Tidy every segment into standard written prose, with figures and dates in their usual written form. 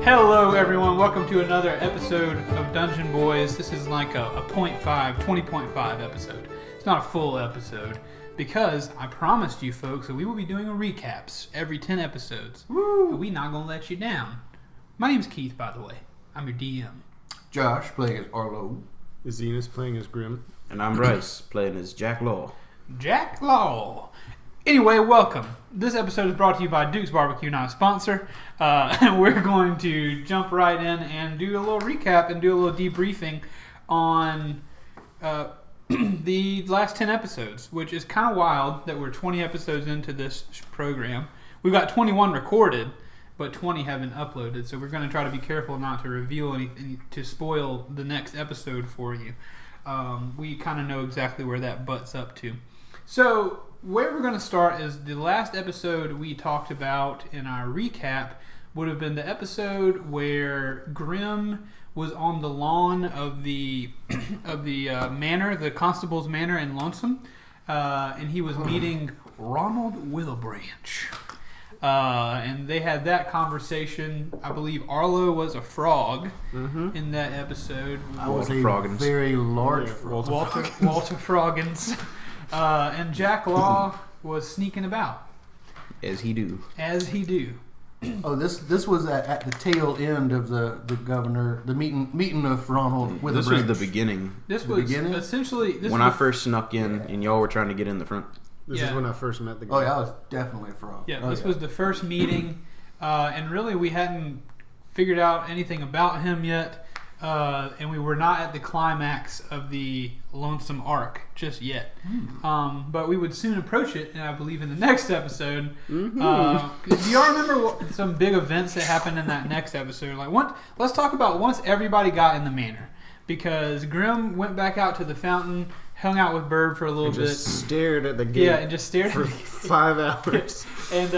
Hello everyone, welcome to another episode of Dungeon Boys. This is like a 20.5 episode. It's not a full episode because I promised you folks that we will be doing a recaps every 10 episodes. Woo! We not gonna let you down. My name's Keith, by the way. I'm your DM. Josh, playing as Arlo. Zenas, playing as Grim. And I'm Brice, playing as Jack Law. Jack Law. Anyway, welcome. This episode is brought to you by Duke's Barbecue, not a sponsor. We're going to jump right in and do a little recap and do a little debriefing on the last 10 episodes, which is kind of wild that we're 20 episodes into this program. We've got 21 recorded, but 20 have been uploaded, so we're going to try to be careful not to reveal anything to spoil the next episode for you. We kind of know exactly where that butts up to. So, where we're going to start is the last episode we talked about in our recap would have been the episode where Grim was on the lawn of the manor, the constable's manor in Lonesome, and he was meeting Ronald Withlebranch. And they had that conversation. I believe Arlo was a frog in that episode. I was a Froggins. very large frog. Walter Froggins. And Jack Law was sneaking about. As he do. As he do. Oh, this was at the tail end of the governor, the meeting of Ronald with This was the beginning. This The was beginning? essentially... When I first snuck in and y'all were trying to get in the front. This Yeah. is when I first met the guy. Oh, yeah, I was definitely a frog. Yeah, Oh, this was the first meeting, and really we hadn't figured out anything about him yet, and we were not at the climax of the Lonesome arc just yet. But we would soon approach it, and I believe in the next episode. Do y'all remember some big events that happened in that next episode? Let's talk about once everybody got in the manor, because Grim went back out to the fountain, hung out with Bird for a little bit. Just stared at the gate. Yeah, and just stared for 5 hours. And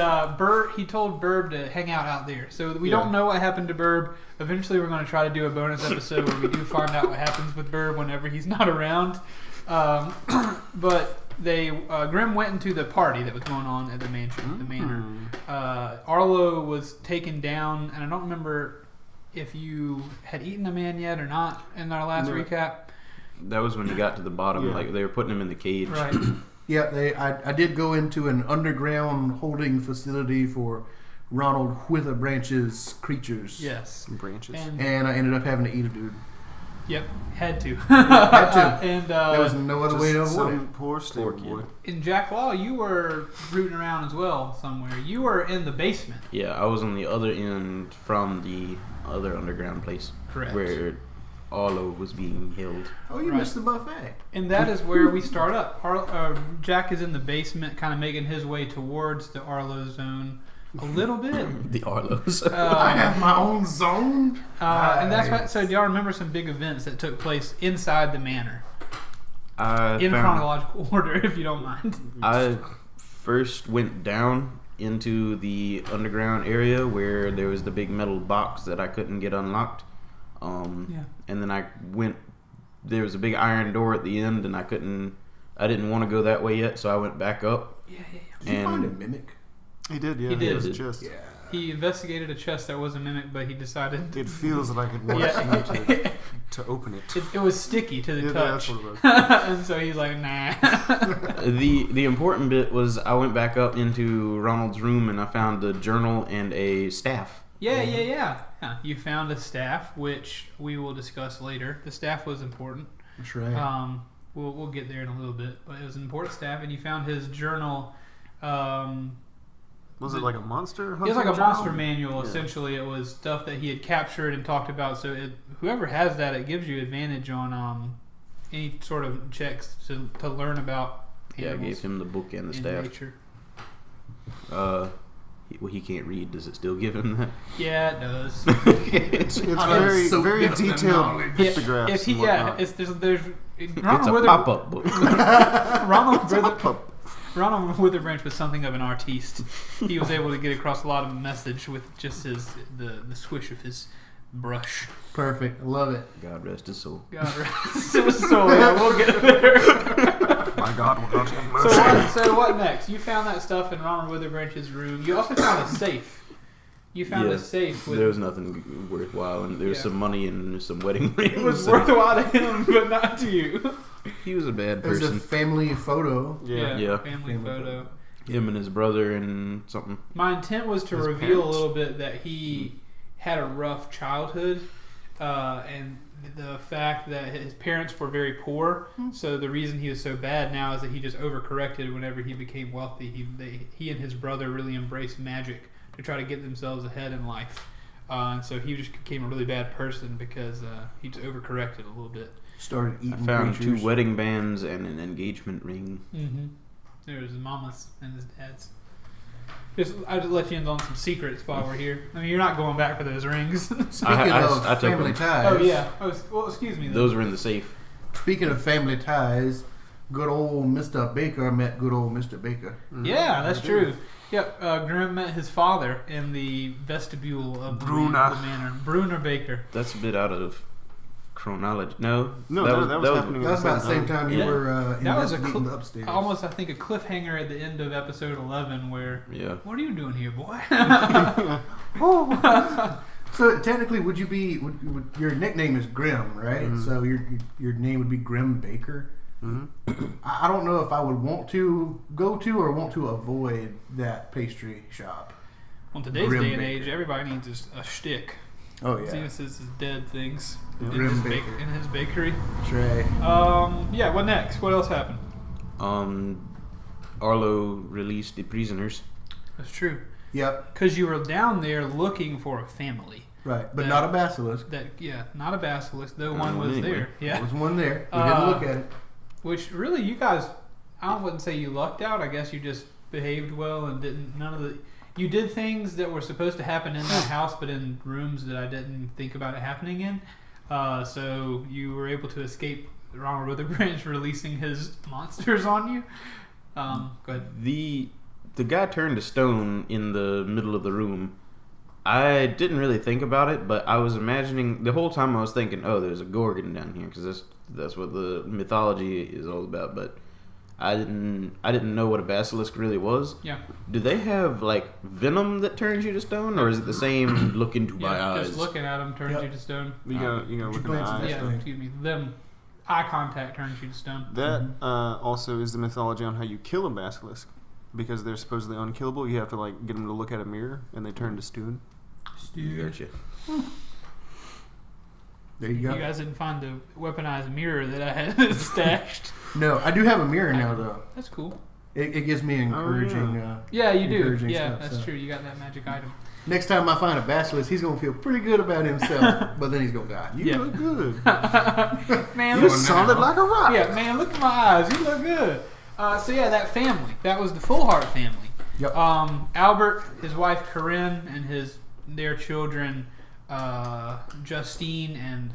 he told Burb to hang out there. So we don't know what happened to Burb. Eventually we're going to try to do a bonus episode where we do find out what happens with Burb whenever he's not around. But Grim went into the party that was going on at the mansion, the manor. Arlo was taken down, and I don't remember if you had eaten a man yet or not in our last recap. That was when he got to the bottom. Yeah. Like, they were putting him in the cage. Right. Yeah, I did go into an underground holding facility for Ronald Withlebranch's creatures. Yes. Some branches. And I ended up having to eat a dude. Yep. Had to. Had to. And There was no other way to avoid it. Some poor stable boy. in Jack Law, you were rooting around as well somewhere. You were in the basement. Yeah, I was on the other end from the other underground place. Correct. Where Arlo was being held. Oh, you Right. missed the buffet. And that is where we start up. Jack is in the basement, kind of making his way towards the Arlo zone a little bit. The Arlos. I have my own zone. And that's why. So, do y'all remember some big events that took place inside the manor? In chronological order, if you don't mind. I first went down into the underground area where there was the big metal box that I couldn't get unlocked. And then I went. There was a big iron door at the end, and I didn't want to go that way yet, so I went back up. Yeah. Did you find a mimic? He did, yeah. He did. It was just. Yeah. He investigated a chest that was a mimic, but he decided It feels like it wants me to open it. it was sticky to the Yeah, touch. that's what it was. And so he's like, nah. The important bit was I went back up into Ronald's room and I found a journal and a staff. Yeah. You found a staff, which we will discuss later. The staff was important. That's right. We'll get there in a little bit, but it was an important staff, and you found his journal. Was it like a monster? It was like a journal? monster manual. Yeah. Essentially, it was stuff that he had captured and talked about. So whoever has that, it gives you advantage on any sort of checks to learn about Yeah, I animals gave him the book and the in staff. nature. He can't read. Does it still give him that? Yeah, it does. It's very, so very different detailed knowledge. pictographs. If and he, whatnot. there's It's a Ronald pop-up book. Ronald Witherbranch was something of an artiste. He was able to get across a lot of message with just the swish of his brush. Perfect. I love it. God rest his soul. God rest his soul. Yeah, we'll get there. My God, will not have mercy. So what next? You found that stuff in Ronald Witherbranch's room. You also found a safe You found a safe. There was nothing worthwhile, and there was some money and some wedding rings. It was worthwhile to him, but not to you. He was a bad There's person. a family photo. Yeah. Family photo. Him and his brother and something. My intent was to reveal a little bit that he had a rough childhood, and the fact that his parents were very poor. So the reason he was so bad now is that he just overcorrected whenever he became wealthy. He and his brother really embraced magic to try to get themselves ahead in life. And so he just became a really bad person because he just overcorrected a little bit. Started eating I found creatures. 2 wedding bands and an engagement ring. Mm-hmm. There was his mama's and his dad's. I just let you in on some secrets while we're here. I mean, you're not going back for those rings. Speaking I of took family them. ties. Oh yeah. Well, excuse me. Then. Those were in the safe. Speaking of family ties, good old Mr. Baker met good old Mr. Baker. Yeah, that's true. Yep, Grim met his father in the vestibule of the manor. Brunner Baker. That's a bit out of chronology. No, that was happening. That was about the same time you were That was investigating the upstairs. almost, I think, a cliffhanger at the end of episode 11 where, what are you doing here, boy? So technically, would your nickname is Grim, right? Mm-hmm. So your name would be Grim Baker. Mm-hmm. I don't know if I would want to go to or want to avoid that pastry shop. On today's day and age, everybody needs a shtick. Oh yeah, Zenas is dead things in his bakery. That's right. Yeah. What next? What else happened? Arlo released the prisoners. That's true. Yep. Because you were down there looking for a family. Right, but not a basilisk. Not a basilisk. Though one was there. Yeah, there was one there. We didn't look at it. Which really, you guys, I wouldn't say you lucked out. I guess you just behaved well and didn't. You did things that were supposed to happen in that house, but in rooms that I didn't think about it happening in. So you were able to escape Ronald Witherbranch releasing his monsters on you. Go ahead. The guy turned to stone in the middle of the room. I didn't really think about it, but I was imagining the whole time. I was thinking, "Oh, there's a Gorgon down here," because that's what the mythology is all about. But I didn't know what a basilisk really was. Yeah. Do they have like venom that turns you to stone, or is it the same look into my eyes? Just looking at them turns you to stone. You gotta look in the eyes. Yeah, excuse me. Them eye contact turns you to stone. That also is the mythology on how you kill a basilisk, because they're supposedly unkillable. You have to like get them to look at a mirror, and they turn to stone. Gotcha. There you go. You guys didn't find the weaponized mirror that I had stashed. No, I do have a mirror now, though. That's cool. It gives me encouraging. Yeah, you do. Yeah, stuff, that's true. You got that magic item. Next time I find a basilisk, he's gonna feel pretty good about himself, but then he's gonna die. You look good, man. You solid like a rock. Yeah, man. Look at my eyes. You look good. So yeah, that family. That was the Fullheart family. Yep. Albert, his wife Corinne, and their children, Justine and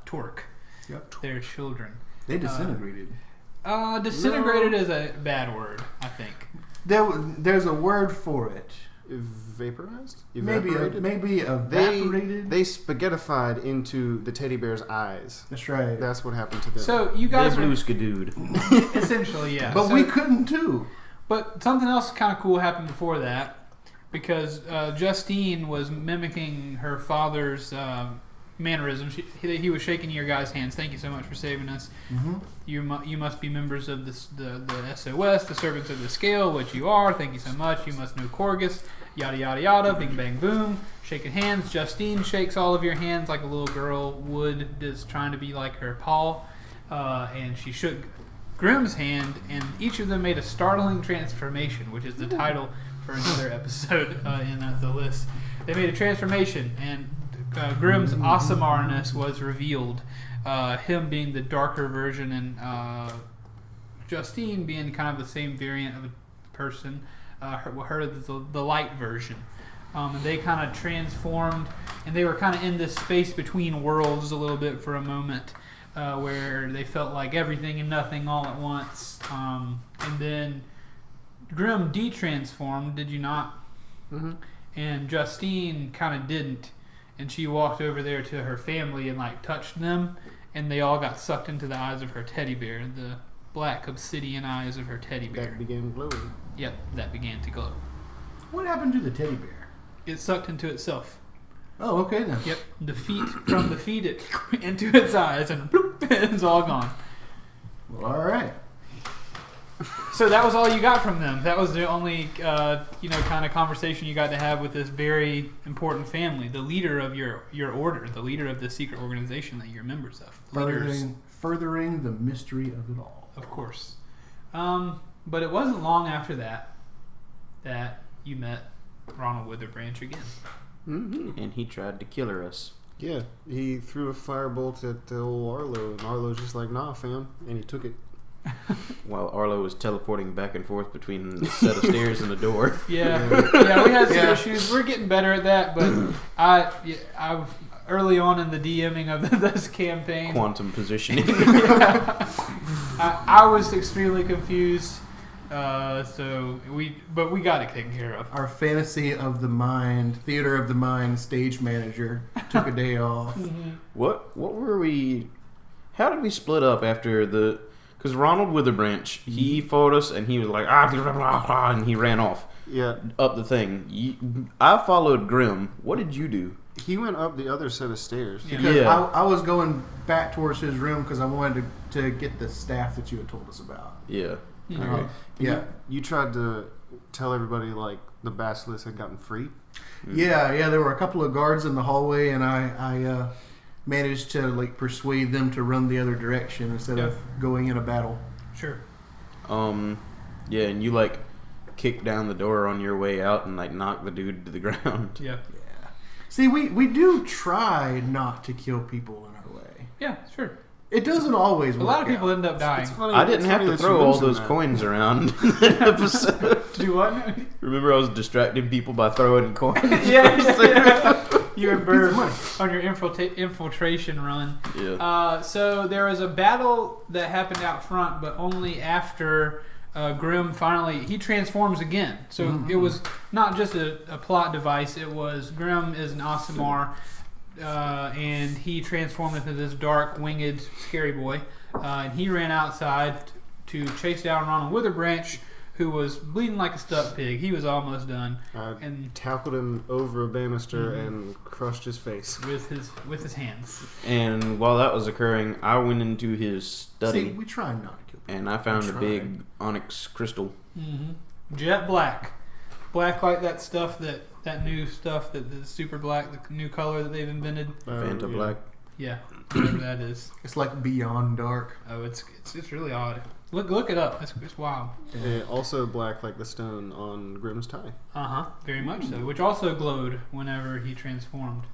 Torque. Yep. Their children. They disintegrated. Disintegrated is a bad word, I think. There's a word for it. Vaporized? Maybe evaporated. They spaghettified into the teddy bear's eyes. That's right. That's what happened to them. So you guys blue skadooed. Essentially, yeah. But we couldn't too. But something else kind of cool happened before that, because Justine was mimicking her father's mannerisms. He was shaking your guys' hands. Thank you so much for saving us. Mm-hmm. You must be members of the SOS, the Servants of the Scale, which you are. Thank you so much. You must know Corgus. Yada yada yada. Bing bang boom. Shaking hands. Justine shakes all of your hands like a little girl would, just trying to be like her Paul. And she shook Grimm's hand, and each of them made a startling transformation, which is the title for another episode in the list. They made a transformation, and Grimm's Aasimar-ness was revealed. Him being the darker version, and Justine being kind of the same variant of a person. Her the light version. And they kind of transformed, and they were kind of in this space between worlds a little bit for a moment, where they felt like everything and nothing all at once. And then Grim de-transformed, did you not? Mm-hmm. And Justine kind of didn't. And she walked over there to her family and like touched them, and they all got sucked into the eyes of her teddy bear, the black obsidian eyes of her teddy bear. That began glowing. Yep, that began to glow. What happened to the teddy bear? it sucked into itself. Oh, okay then. Yep. From the feet it into its eyes, and bloop, it's all gone. Well, all right. So that was all you got from them. That was the only, kind of conversation you got to have with this very important family, the leader of your order, the leader of the secret organization that you're members of. Furthering the mystery of it all. Of course. But it wasn't long after that you met Ronald Witherbranch again. Mm-hmm. And he tried to kill us. Yeah, he threw a firebolt at old Arlo, and Arlo's just like, nah, fam, and he took it. While Arlo was teleporting back and forth between the set of stairs and the door. Yeah, we had some issues. We're getting better at that, but I early on in the DMing of this campaign, Quantum positioning. I was extremely confused. We got it taken care of. Our fantasy of the mind, theater of the mind stage manager took a day off. Mm-hmm. What were we? How did we split up after the? Because Ronald Witherbranch, he fought us and he was like and he ran off. Yeah, up the thing. I followed Grim. What did you do? He went up the other set of stairs. Because I was going back towards his room because I wanted to get the staff that you had told us about. Yeah. Okay. Yeah. You tried to tell everybody like the basilisk had gotten free. Yeah. There were a couple of guards in the hallway, and I managed to like persuade them to run the other direction instead of going in a battle. Sure. Yeah, and you like kicked down the door on your way out and like knocked the dude to the ground. Yeah. See, we do try not to kill people in our way. Yeah, sure. It doesn't always work. A lot of people out. end up dying. Funny, I didn't have to throw all those coins around in that episode. Do what? Remember, I was distracting people by throwing coins. Yeah. You and Bird on your infiltration run. Yeah. So there was a battle that happened out front, but only after Grim finally he transforms again. So it was not just a plot device. It was Grim is an Aasimar, and he transformed into this dark winged scary boy, and he ran outside to chase down Ronald Witherbranch, who was bleeding like a stuck pig. He was almost done. And tackled him over a banister and crushed his face with his hands. And while that was occurring, I went into his study. See, we try not to kill people. And I found a big onyx crystal. Mm-hmm. Jet black like that stuff that new stuff that is super black, the new color that they've invented. Fanta black. Yeah, whatever that is. It's like beyond dark. Oh, it's really odd. Look it up. It's wild. Also black like the stone on Grim's tie. Very much so. Which also glowed whenever he transformed.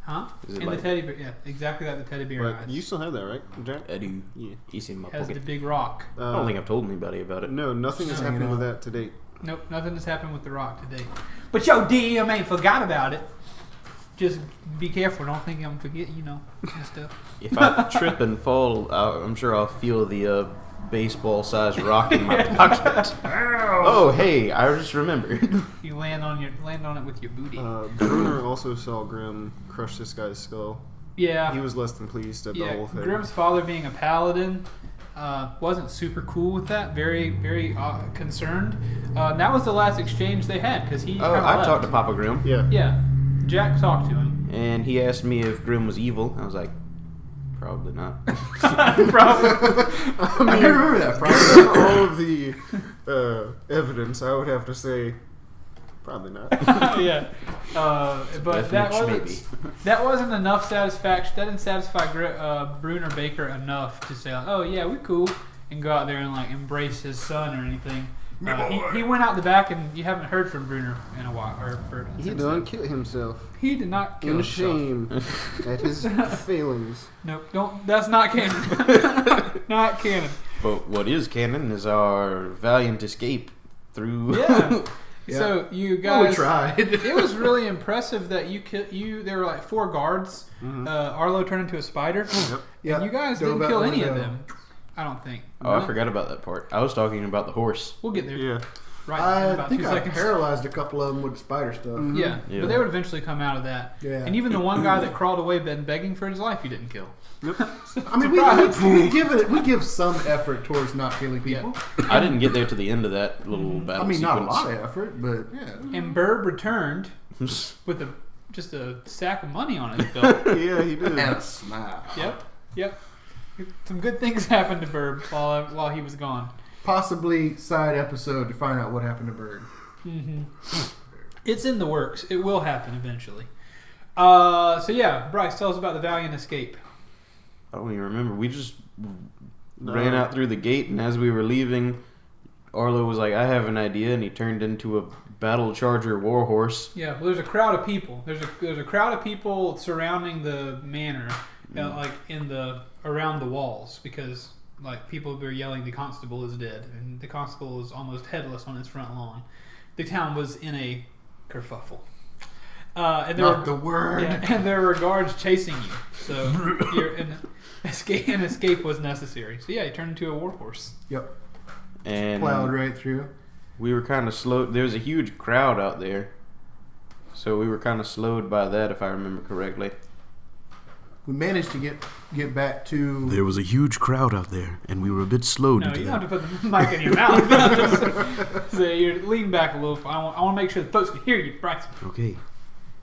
Huh? Is it in like the teddy bear? Yeah, exactly like the teddy bear But eyes. you still have that, right, Jack? I do. Yeah. He's in my Has pocket. the big rock. I don't think I've told anybody about it. No, nothing has happened with that to date. Nope, nothing has happened with the rock today. But yo, DM ain't forgot about it. Just be careful. Don't think I'm forget. And stuff. If I trip and fall, I'm sure I'll feel the baseball-sized rock in my pocket. Oh, hey! I just remembered. You land on it with your booty. Bruner also saw Grim crush this guy's skull. Yeah. He was less than pleased at the whole thing. Grim's father being a paladin wasn't super cool with that. Very, very concerned. That was the last exchange they had because he. I talked to Papa Grim. Yeah. Yeah. Jack talked to him. And he asked me if Grim was evil. I was like, probably not. Probably. I remember that. Probably. All of the evidence, I would have to say, probably not. Yeah. But that wasn't enough satisfaction. That didn't satisfy Bruner Baker enough to say, like, oh yeah, we're cool, and go out there and like embrace his son or anything. He went out the back, and you haven't heard from Bruner in a while. He didn't kill himself. He did not kill In himself. shame at his failings. Nope, don't. That's not canon. Not canon. But what is canon is our valiant escape through. Yeah. Yeah. So you guys, we tried. It was really impressive that there were like 4 guards. Arlo turned into a spider. Yeah. And you guys Go didn't back kill on any the- of them. I don't think. Oh, I forgot about that part. I was talking about the horse. We'll get there. Yeah. right in I about think 2 I seconds. paralyzed a couple of them with spider stuff. Yeah, Yeah. but they would eventually come out of that. Yeah. And even the one guy that crawled away begging for his life, you didn't kill. I mean, we give some effort towards not killing people. I didn't get there to the end of that little battle I mean, sequence. not a lot of effort, but yeah. And Burb returned with just a sack of money on his belt. Yeah, he did. And a smile. Yep. Some good things happened to Burb while he was gone. Possibly side episode to find out what happened to Bird. Mm-hmm. It's in the works. It will happen eventually. So yeah, Brice, tell us about the Valiant escape. I don't even remember. We just ran out through the gate, and as we were leaving, Arlo was like, "I have an idea," and he turned into a battle charger warhorse. Yeah, well, there's a crowd of people. There's a crowd of people surrounding the manor, like around the walls, because like people were yelling, "The constable is dead," and the constable is almost headless on his front lawn. The town was in a kerfuffle. And there were guards chasing you, so an escape was necessary. So yeah, he turned into a warhorse. Yep. And Plowed right through. we were kind of slow. There was a huge crowd out there, so we were kind of slowed by that, if I remember correctly. We managed to get back to. There was a huge crowd out there, and we were a bit slow No, to you do don't that. have to put the mic in your mouth. So you're leaning back a little. I want to make sure the folks can hear you, Brice. Okay.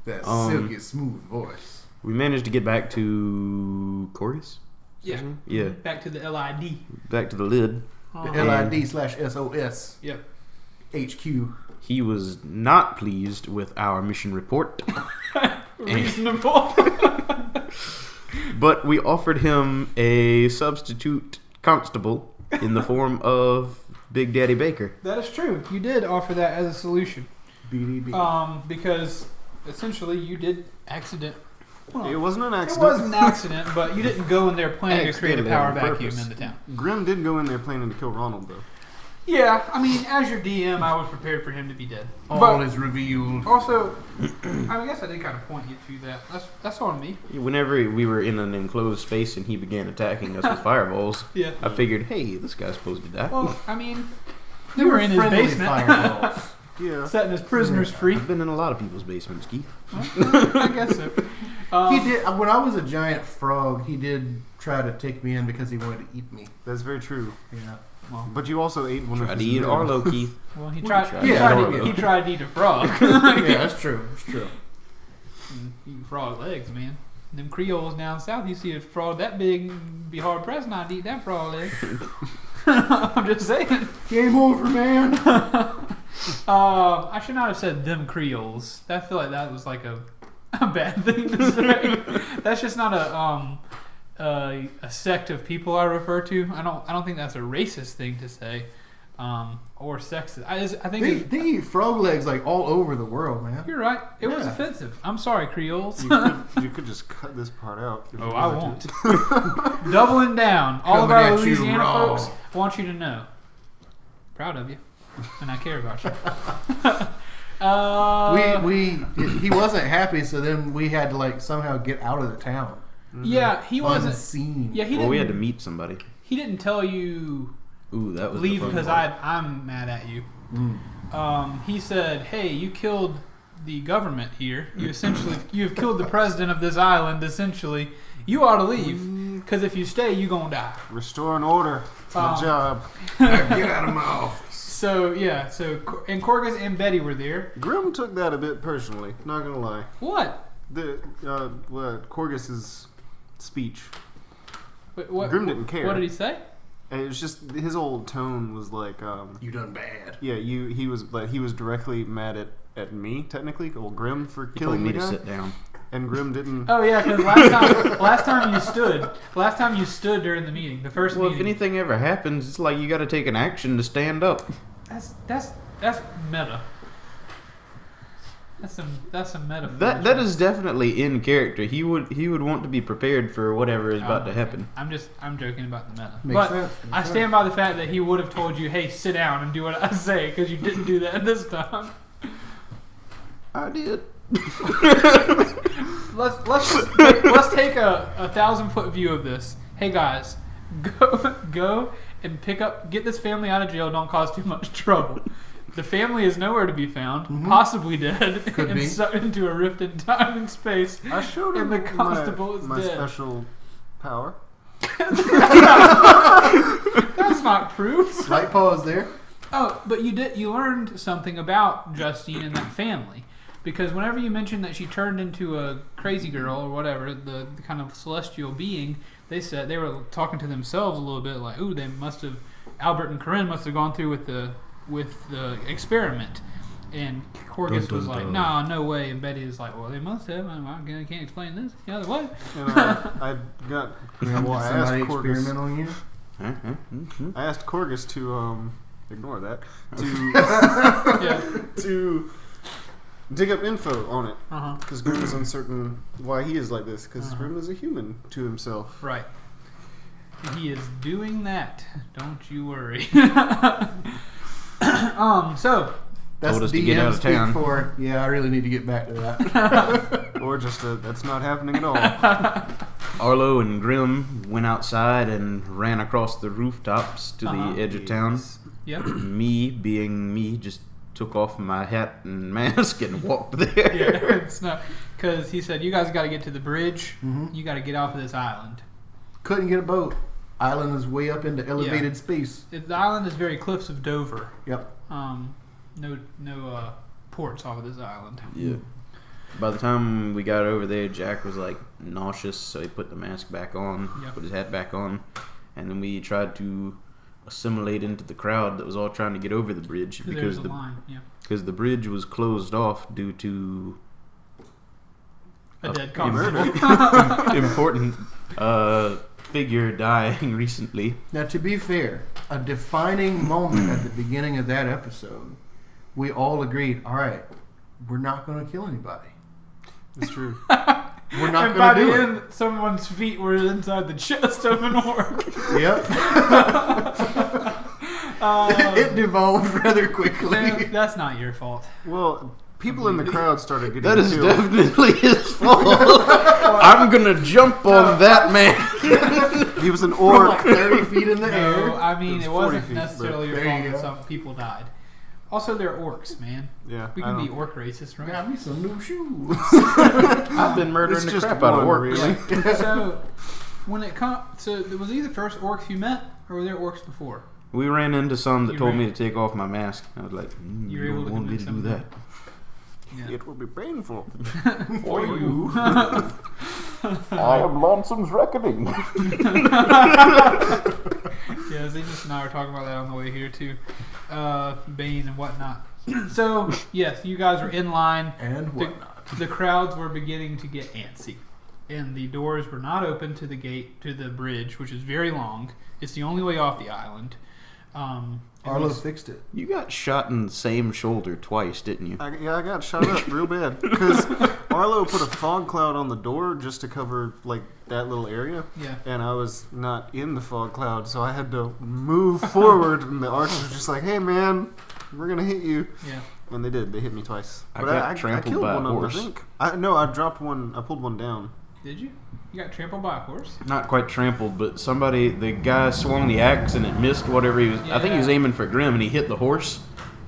That silky smooth voice. We managed to get back to Chorus. Yeah. Yeah. Back to the LID. Back to the lid. The LID/SOS Yep. HQ. He was not pleased with our mission report, Reasonable. but we offered him a substitute constable in the form of Big Daddy Baker. That is true. You did offer that as a solution. BDB. Because essentially you did accident. Well, It wasn't an it accident. was an accident, but you didn't go in there planning to create a Accidentally power on vacuum purpose. in the town. Grim did go in there planning to kill Ronald, though. Yeah, I mean, as your DM, I was prepared for him to be dead. All But is revealed. also, I guess I did kind of point you to that. That's on me. Whenever we were in an enclosed space and he began attacking us with fireballs, Yeah. I figured, hey, this guy's supposed to die. Well, I mean, They you were in his friendly basement, fireballs. Yeah. setting his prisoners free. I've been in a lot of people's basements, Keith. I guess so. He did. When I was a giant frog, he did try to take me in because he wanted to eat me. That's very true. Yeah. Well, But you also ate one of Tried his to eat men. Arlo, Keith. well, he tried tried. to He eat tried to eat a frog. Yeah, that's true. That's true. Eating frog legs, man. Them Creoles down south, you see a frog that big, be hard pressed not to eat that frog leg. I'm just saying. Game over, man. I should not have said them Creoles. I feel like that was like a bad thing to say. That's just not a sect of people I refer to. I don't think that's a racist thing to say, or sexist. I think They eat frog legs like all over the world, man. you're right. It was Yeah. offensive. I'm sorry, Creoles. You could just cut this part out. if Oh, you I wanted won't. to. Doubling down. All of Coming our at you Louisiana raw. folks want you to know. Proud of you. And I care about you. He wasn't happy, so then we had to like somehow get out of the town. Yeah, he wasn't. Unseen. Yeah, he Well, didn't. we had to meet somebody. He didn't tell you Ooh, that was leave the fun because part. I'm mad at you. He said, "Hey, you killed the government here. You have killed the president of this island. Essentially, you ought to leave because if you stay, you gonna die." Restore an order. It's my job. Get out of my office. So yeah, and Corgus and Betty were there. Grim took that a bit personally. Not gonna lie. What? Corgus's speech. What? Grim didn't care. What did he say? And it was just his old tone was like, You done bad. yeah, he was directly mad at me technically, or Grim for He told killing me the to guy, sit down. and Grim didn't. Oh yeah, because last time you stood during the meeting, the first Well, if meeting. anything ever happens, it's like you got to take an action to stand up. That's meta. That's some meta. That is definitely in character. He would want to be prepared for whatever is about to happen. I'm joking about the meta. Makes but sense. I stand by the fact that he would have told you, "Hey, sit down and do what I say," because you didn't do that this time. I did. Let's take a 1,000-foot view of this. Hey guys, go and get this family out of jail. Don't cause too much trouble. The family is nowhere to be found, possibly dead, Could and be. sucked into a rift in time and space. I showed And him the constable is my dead. special power. That's not proof. Slight pause there. Oh, but you learned something about Justine and that family. Because whenever you mentioned that she turned into a crazy girl or whatever, the kind of celestial being, they said they were talking to themselves a little bit like, ooh, they must have, Albert and Corinne must have gone through with the experiment. And Corgus Dun, was dun, like, dun. nah, no way. And Betty is like, well, they must have. I can't explain this the other way. And I got. Well, I asked Somebody Corgus. experiment on you? I asked Corgus to ignore that Yeah. to dig up info on it Uh-huh. because Grim is uncertain why he is like this because Grim is a human to himself. Right. He is doing that. Don't you worry. So That's Told us the to get DM out of speak town. for, yeah, I really need to get back to that. Or just that's not happening at all. Arlo and Grim went outside and ran across the rooftops to Uh-huh. the edge of town. yep. Me, being me, just took off my hat and mask and walked there. Yeah, it's not because he said you guys got to get to the bridge. Mhm. You got to get off of this island. Couldn't get a boat. Island is way up into elevated space. The island is very cliffs of Dover. Yep. No ports off of this island. Yeah. By the time we got over there, Jack was like nauseous, so he put the mask back on, Yep. put his hat back on, and then we tried to assimilate into the crowd that was all trying to get over the bridge There's because a line. Yeah. the bridge was closed off due to A dead murder. constable. important figure dying recently. Now, to be fair, a defining moment at the beginning of that episode, we all agreed, all right, we're not going to kill anybody. It's true. We're not And by going to the do end, someone's feet were inside the chest of an orc. it. Yep. It devolved rather quickly. That's not your fault. Well, people in the crowd started getting That is killed. definitely his fault. I'm gonna jump on that man. He was an From orc. like 30 feet in the No, air. I mean, It it was 40 wasn't feet, necessarily your but fault there you that go. some people died. Also, they're orcs, man. Yeah, We I can don't- be orc racist, right? Got me some new shoes. I've been murdering It's the just crap out of one, orcs. really. So, when it comes, so was he the first orcs you met, or were there orcs before? We ran into some that You told ran- me to take off my mask. I was like, You were you able don't to want me convince to do them. that. Yeah. It will be painful. For you. I am Lonesome's reckoning. Yeah, Zenas and I were talking about that on the way here too. Bane and whatnot. So, yes, you guys were in line. And whatnot. The crowds were beginning to get antsy. And the doors were not open to the gate, to the bridge, which is very long. It's the only way off the island. And Arlo we- fixed it. You got shot in the same shoulder twice, didn't you? I got shot up real bad because Arlo put a fog cloud on the door just to cover like that little area, Yeah. and I was not in the fog cloud, so I had to move forward, and the archers were just like, "Hey, man, we're gonna hit you," Yeah. and they did. They hit me twice. I But got trampled killed by a one of them, horse. I think. I dropped one. I pulled one down. Did you? You got trampled by a horse? Not quite trampled, but the guy swung the axe and it missed whatever he was. I think he was Yeah. aiming for Grim and he hit the horse.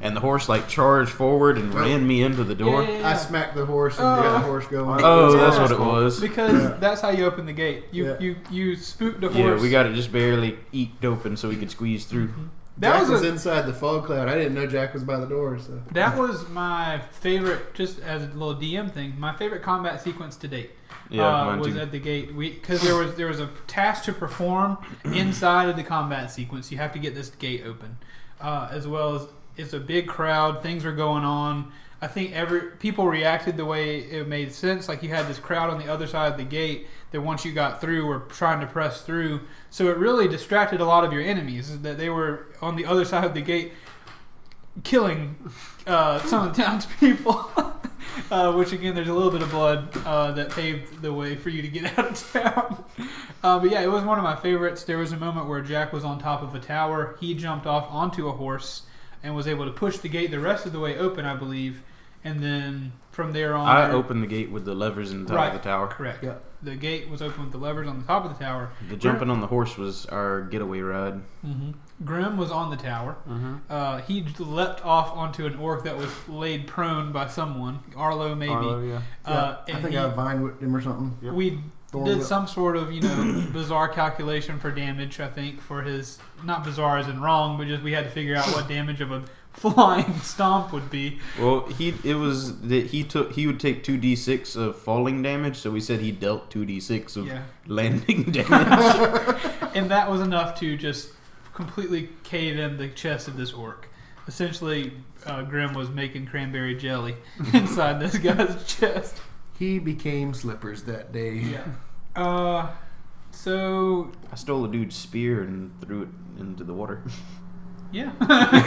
And the horse like charged forward and ran me into the door. Yeah. I smacked the horse and got the horse going. Oh, It was that's Arlo's what it fault. was. Because that's how you open the gate. You spooked the Yeah, horse. we got it just barely eked open so we could squeeze through. That Jack was was inside the fog cloud. I didn't know Jack was by the door. So That was my favorite, just as a little DM thing. My favorite combat sequence to date Yeah, mine was too. at the gate. Because there was a task to perform inside of the combat sequence. You have to get this gate open, as well as it's a big crowd. Things are going on. I think people reacted the way it made sense. Like you had this crowd on the other side of the gate that once you got through were trying to press through. So it really distracted a lot of your enemies that they were on the other side of the gate killing some of the townspeople. Which again, there's a little bit of blood that paved the way for you to get out of town. But yeah, it was one of my favorites. There was a moment where Jack was on top of a tower. He jumped off onto a horse and was able to push the gate the rest of the way open, I believe. And then from there on, I opened the gate with the levers in the top of the tower. Correct. Yeah. The gate was open with the levers on the top of the tower. The jumping on the horse was our getaway ride. Mm-hmm. Grim was on the tower. He leapt off onto an orc that was laid prone by someone. Arlo, maybe. Arlo, yeah. I think I vine whipped him or something. Yep. We did some sort of, bizarre calculation for damage, I think, for his... Not bizarre as in wrong, but just we had to figure out what damage of a flying stomp would be. Well, he would take 2d6 of falling damage, so we said he dealt 2d6 of landing damage. And that was enough to just completely cave in the chest of this orc. Essentially, Grim was making cranberry jelly inside this guy's chest. He became Slippers that day. Yeah. So I stole a dude's spear and threw it into the water. Yeah.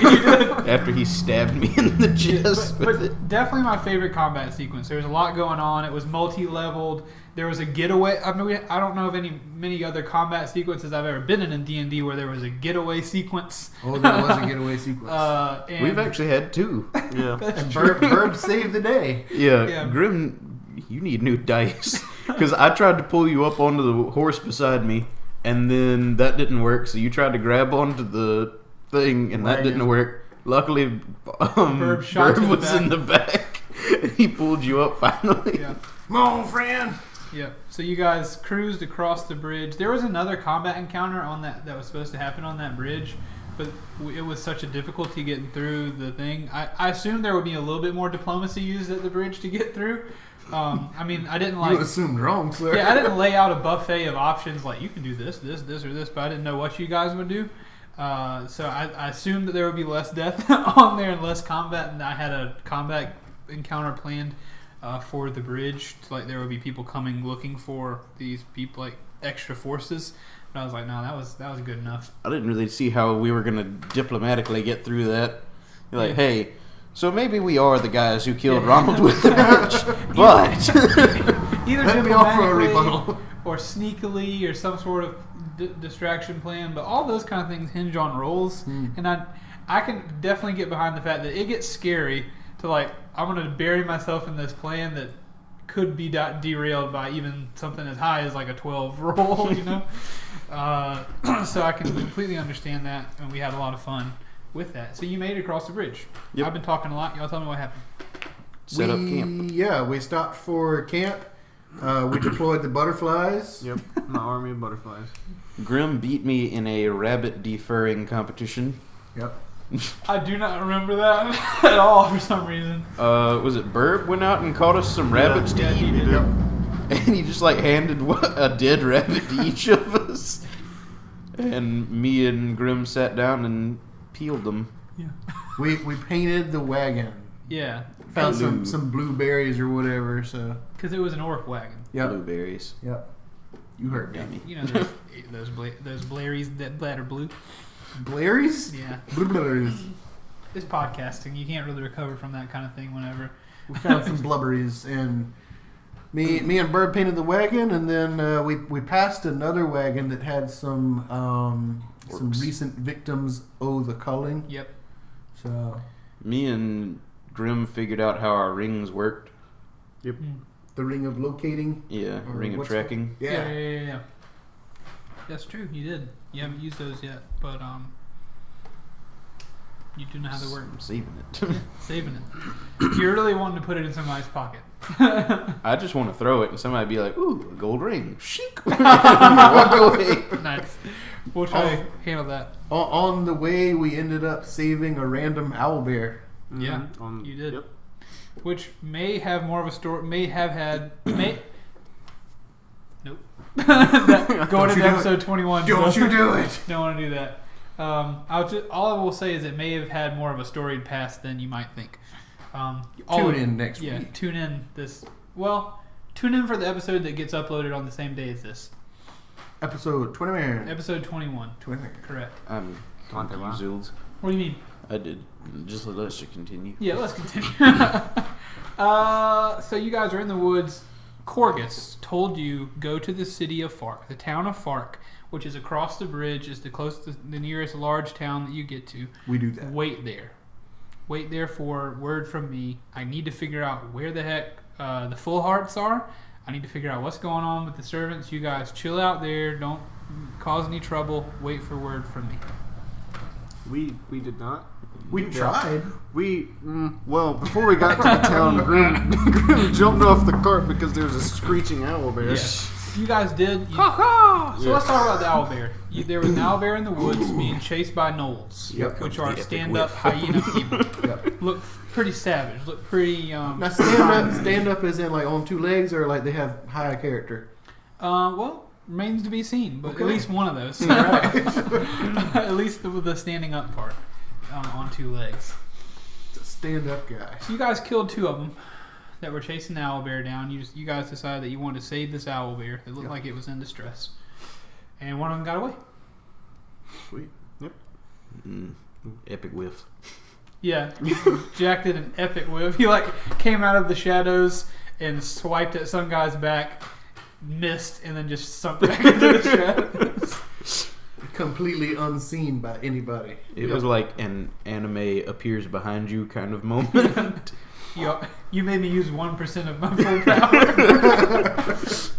You did. After he stabbed me in the chest. But definitely my favorite combat sequence. There was a lot going on. It was multi-leveled. There was a getaway. I mean, I don't know of many other combat sequences I've ever been in D&D where there was a getaway sequence. Oh, there was a getaway sequence. We've actually had 2. Yeah. And Burb saved the day. Yeah. Grim, you need new dice. Because I tried to pull you up onto the horse beside me, and then that didn't work, so you tried to grab onto the thing, and that didn't work. Luckily, Burb was in the back, and he pulled you up finally. Yeah. Come on, friend. Yeah. So you guys cruised across the bridge. There was another combat encounter on that was supposed to happen on that bridge, but it was such a difficulty getting through the thing. I assumed there would be a little bit more diplomacy used at the bridge to get through. I mean, I didn't You assumed wrong, sir. Yeah, I didn't lay out a buffet of options like you can do this, or this, but I didn't know what you guys would do. So I assumed that there would be less death on there and less combat, and I had a combat encounter planned for the bridge. Like there would be people coming looking for these people, like extra forces. But I was like, no, that was good enough. I didn't really see how we were gonna diplomatically get through that. You're like, hey. So maybe we are the guys who killed Ronald with the bridge, but either Let me offer a diplomatically rebuttal. or sneakily or some sort of distraction plan. But all those kind of things hinge on rolls, and I can definitely get behind the fact that it gets scary to like I'm going to bury myself in this plan that could be derailed by even something as high as like a 12 roll, So I can completely understand that, and we had a lot of fun with that. So you made it across the bridge. Yep. I've been talking a lot. Y'all tell me what happened. Set up camp. Yeah, we stopped for camp. We deployed the butterflies. Yep, my army of butterflies. Grim beat me in a rabbit deferring competition. Yep. I do not remember that at all for some reason. Was it Burb went out and caught us some rabbits to eat? He did. Yep. And he just like handed a dead rabbit to each of us. And me and Grim sat down and peeled them. Yeah. We painted the wagon. Yeah. Found Blue. some blueberries or whatever. So. Because it was an orc wagon. Yep. Blueberries. Yep. You heard me. Yummy. You know those Blairies that are blue. Blairies? Yeah. Blueberries. It's podcasting. You can't really recover from that kind of thing whenever. We found some blubberries, and me and Bird painted the wagon, and then we passed another wagon that had some recent victims owe the culling. Yep. So Me and Grim figured out how our rings worked. Yep. the ring of locating. Yeah, Or ring of what's tracking. Yeah. That's true. You did. You haven't used those yet, but you do know how they work. I'm saving it. Saving it. You're really wanting to put it in somebody's pocket. I just want to throw it and somebody be like, "Ooh, a gold ring." Chic. Walk away. Nice. We'll try to handle that. On the way, we ended up saving a random owlbear. Yeah, Mm-hmm. you did. Yep. Which may have more of a story. May have had. Nope. Going into episode 21. Don't you do it! Don't want to do that. All I will say is it may have had more of a storied past than you might think. Tune in next week. Yeah, tune in this. Well, tune in for the episode that gets uploaded on the same day as this. Episode 21. Episode 21. 21. Correct. I'm confused. What do you mean? I did. Just let us continue. Yeah, let's continue. So you guys are in the woods. Corgus told you go to the city of Fark, the town of Fark, which is across the bridge, is the nearest large town that you get to. We do that. Wait there. Wait there for word from me. I need to figure out where the heck the full hearts are. I need to figure out what's going on with the servants. You guys chill out there. Don't cause any trouble. Wait for word from me. We did not. We tried. Well, before we got to the town, Grim jumped off the cart because there was a screeching owlbear. Yes. You guys did. So let's talk about the owlbear. There was an owlbear in the woods being chased by gnolls, which are stand-up hyena people. Look pretty savage. Look pretty. Now stand up is in like on two legs or like they have high character. Well, remains to be seen, but at least one of those. At least the standing up part on two legs. It's a stand up guy. So you guys killed two of them that were chasing the owlbear down. You guys decided that you wanted to save this owlbear. It looked like it was in distress, and one of them got away. Sweet. Yep. Epic whiff. Yeah, Jack did an epic whiff. He came out of the shadows and swiped at some guy's back, missed, and then just sunk back into the shadows. Completely unseen by anybody. It was like an anime appears behind you kind of moment. You made me use 1% of my full power.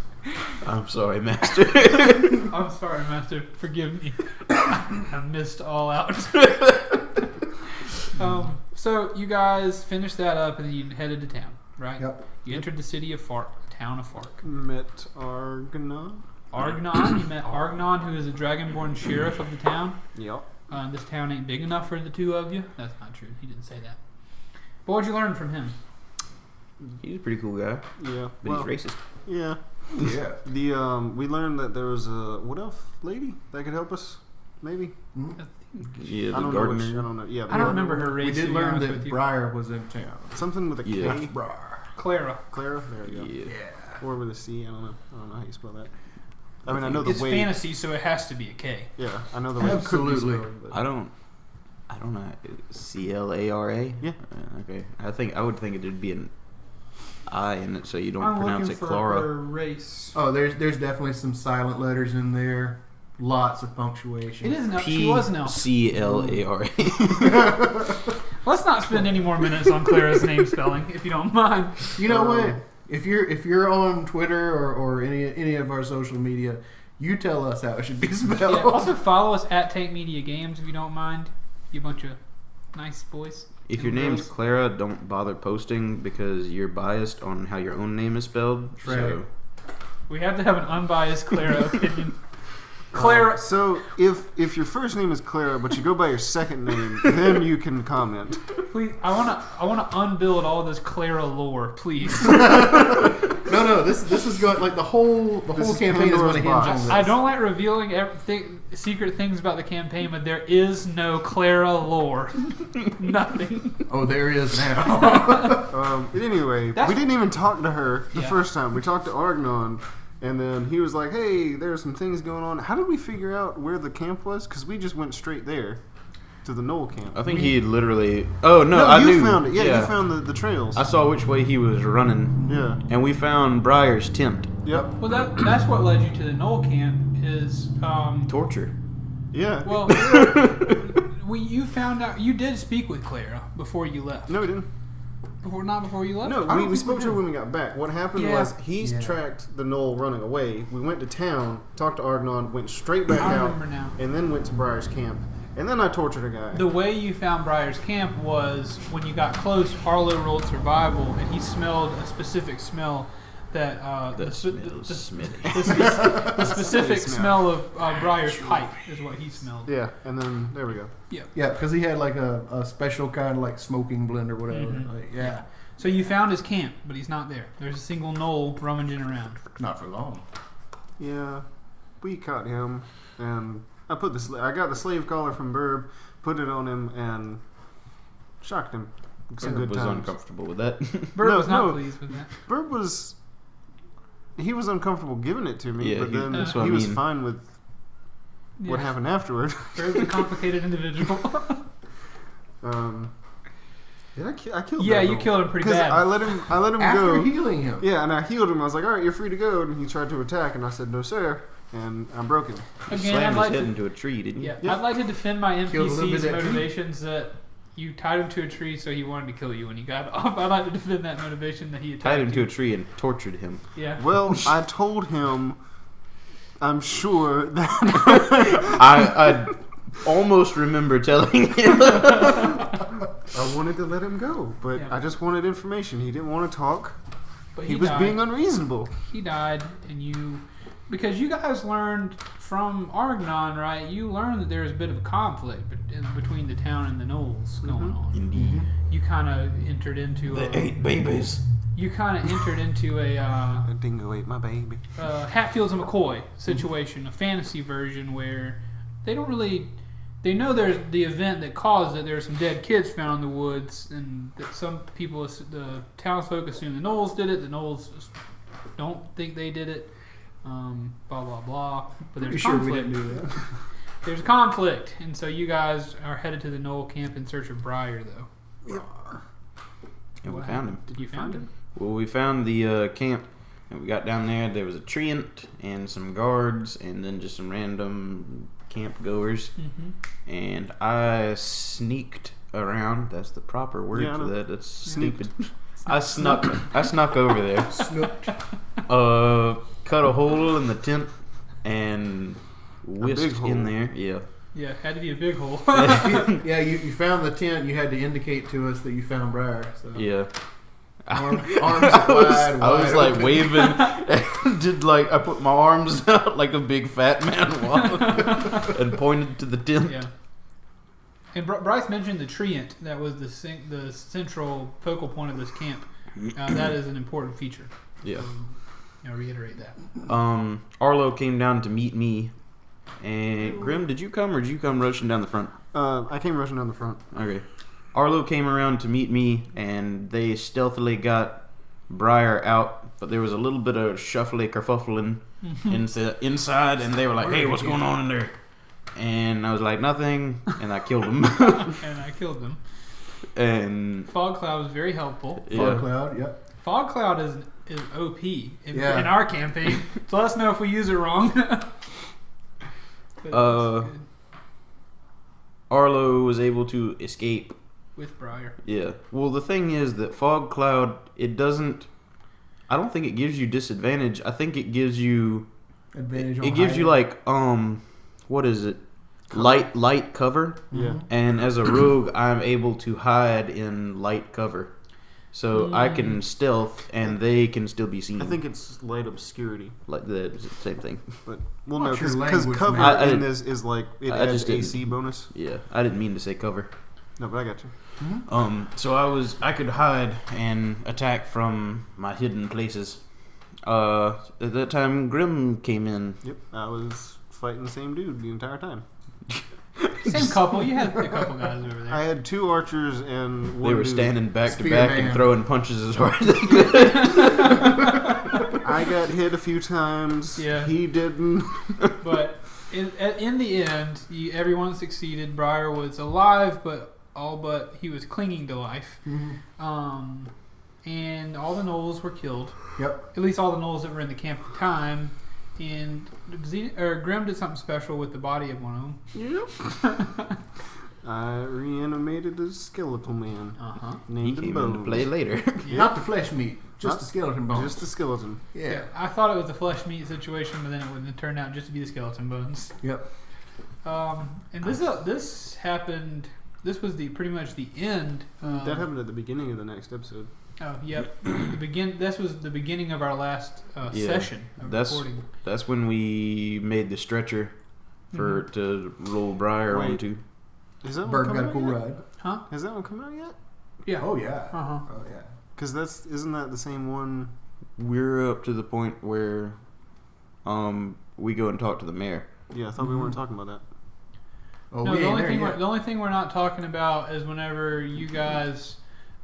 I'm sorry, Master. I'm sorry, Master. Forgive me. I missed all out. So you guys finished that up and then you headed to town, right? Yep. You entered the city of Fark, the town of Fark. Met Argonon. You met Argonon, who is the dragonborn sheriff of the town. Yep. This town ain't big enough for the two of you. That's not true. He didn't say that. But what'd you learn from him? He's a pretty cool guy, Yeah. but he's racist. Yeah. Yeah. We learned that there was a wood elf lady that could help us. Maybe. Yeah, I the don't gardener. know. I don't know. Yeah. I don't remember her race. We did to be learn honest that with you. Briar was in town. Something with a K. Yeah. Clara. Clara. There you go. Yeah. Or with a C. I don't know how you spell that. I mean, I know the It's way. fantasy, so it has to be a K. Yeah, I know the way. Absolutely. It could be spelled, but- I don't know. CLARA? Yeah. Okay. I would think it'd be an I in it, so you don't I'm pronounce looking it for Clara. her race. Oh, there's definitely some silent letters in there. Lots of punctuation. It is an she was an elf. CLARA. Let's not spend any more minutes on Clara's name spelling, if you don't mind. You know what? If you're on Twitter or any of our social media, you tell us how it should be spelled. Yeah, also follow us at Tank Media Games, if you don't mind. You bunch of nice boys. If your name's Clara, don't bother posting because you're biased on how your own name is spelled. Right. So We have to have an unbiased Clara opinion. Clara. So if your first name is Clara, but you go by your second name, then you can comment. Please, I wanna unbuild all this Clara lore, please. No, this is going like the whole is campaign is Pandora's going to hinge box. on this. I don't like revealing secret things about the campaign, but there is no Clara lore. Nothing. Oh, there is now. Anyway, we didn't even talk to her the first time. We talked to Argonon, and then he was like, "Hey, there's some things going on." How did we figure out where the camp was? Because we just went straight there to the Knoll camp. I think he literally. Oh no, No, I you knew. found it. Yeah, you found the trails. I saw which way he was running. Yeah. And we found Briar's tent. Yep. Well, that's what led you to the Knoll camp is Torture. Yeah. well. You found out you did speak with Clara before you left. No, we didn't. Not before you left. No, we spoke to her when we got back. What happened was he's Yeah. tracked the Knoll running away. We went to town, talked to Argonon, went straight back I out, remember now. and then went to Briar's camp. And then I tortured a guy. The way you found Briar's camp was when you got close. Arlo rolled survival, and he smelled a specific smell that the specific smell of Briar's pipe is what he smelled. Yeah, and then there we go. Yeah, because he had like a special kind of like smoking blend or whatever. Mhm. Like, yeah, So you found his camp, but he's not there. There's a single Knoll rummaging around. not for long. Yeah, we caught him, and I got the slave collar from Burb, put it on him, and shocked him. Some Burb good was times. uncomfortable with that. Bert No, was not no. pleased with that. Burb was. He was uncomfortable giving it to me, Yeah, but then that's what he I was mean. fine with what happened afterward. Bert's a complicated individual. Did I killed Yeah, that you Knoll. killed him pretty 'Cause bad. I let him After go. healing him. Yeah, and I healed him. I was like, "All right, you're free to go." And he tried to attack, and I said, "No, sir," and I broke him. You Again, slammed I'd his like head to. into a tree, didn't you? Yeah, Yeah. I'd like to defend my Killed a little NPC's bit of that tree. motivations that you tied him to a tree, so he wanted to kill you when he got off. I'd like to defend that motivation that he attacked Tied him to you. a tree and tortured him. Yeah. Well, I told him, I'm sure that I almost remember telling him. I wanted to let him go, but I just wanted information. He didn't want to talk. But he was died. being unreasonable. He died, and because you guys learned from Argnon, right? You learned that there's a bit of a conflict between the town and the gnolls going on. Indeed. You kind of entered into They ate babies. You kind of entered into A dingo ate my baby. Hatfields and McCoy situation, a fantasy version where they don't really. They know there's the event that caused it. There are some dead kids found in the woods, and that some people, the townsfolk, assume the gnolls did it. The gnolls don't think they did it. Blah blah blah. But there's Sure conflict. we didn't do that. There's a conflict, and so you guys are headed to the gnoll camp in search of Briar, though. And we found him. Did you find him? Well, we found the camp, and we got down there. There was a treant and some guards, and then just some random camp goers. Mm-hmm. And I sneaked around. That's the proper word for that. That's stupid. I snuck over there. Snooked. Cut a hole in the tent and whisked in there. Yeah. Yeah, had to be a big hole. Yeah, you found the tent. You had to indicate to us that you found Briar. So. Yeah. Arms wide. I was like open. waving and did like I put my arms out like a big fat man and pointed to the tent. Yeah. And Brice mentioned the treant. That was the central focal point of this camp. That is an important feature. Yeah. Reiterate that. Arlo came down to meet me. And Grim, did you come or did you come rushing down the front? I came rushing down the front. Okay. Arlo came around to meet me, and they stealthily got Briar out, but there was a little bit of shuffling, kerfuffling inside, and they were like, "Hey, what's going on in there?" And I was like, "Nothing," and I killed him. And I killed them. And Fog Cloud was very helpful. Fog Cloud, yep. Fog Cloud is OP in our campaign. So let us know if we use it wrong. Arlo was able to escape with Briar. Yeah. Well, the thing is that Fog Cloud, it doesn't. I don't think it gives you disadvantage. I think it gives you advantage. It gives you like what is it? Cover. Light cover. Yeah. And as a rogue, I'm able to hide in light cover, so I can stealth, and they can still be seen. I think it's light obscurity. Like the same thing. But well, no, What's your because language, cover man? in this is like it adds AC bonus. Yeah, I didn't mean to say cover. No, but I got you. So I could hide and attack from my hidden places. At that time, Grim came in. Yep, I was fighting the same dude the entire time. Same couple. You had a couple guys over there. I had two archers and one They were dude. standing back to Spearman. back and throwing punches as hard as they could. I got hit a few times. Yeah. He didn't. But in the end, everyone succeeded. Briar was alive, but he was clinging to life. Mm-hmm. And all the gnolls were killed. Yep. At least all the gnolls that were in the camp at the time. And Grim did something special with the body of one of them. Yep. I reanimated a skeletal man. He Named him came into Bones. play later. Yeah. Not the flesh meat, just the skeleton bones. Just the skeleton. Yeah. I thought it was a flesh meat situation, but then it wouldn't have turned out just to be the skeleton bones. Yep. And this happened. This was pretty much the end. That happened at the beginning of the next episode. Oh, yep. This was the beginning of our last session of recording. That's when we made the stretcher for to roll Briar Wait. onto. Is that one Bird coming got a out cool yet? ride. Huh? Has that one come out yet? Yeah. Oh yeah. Uh-huh. Oh yeah. Because isn't that the same one? We're up to the point where we go and talk to the mayor. Yeah, I thought we weren't talking about that. Oh, No, we the ain't only there thing yet. the only thing we're not talking about is whenever you guys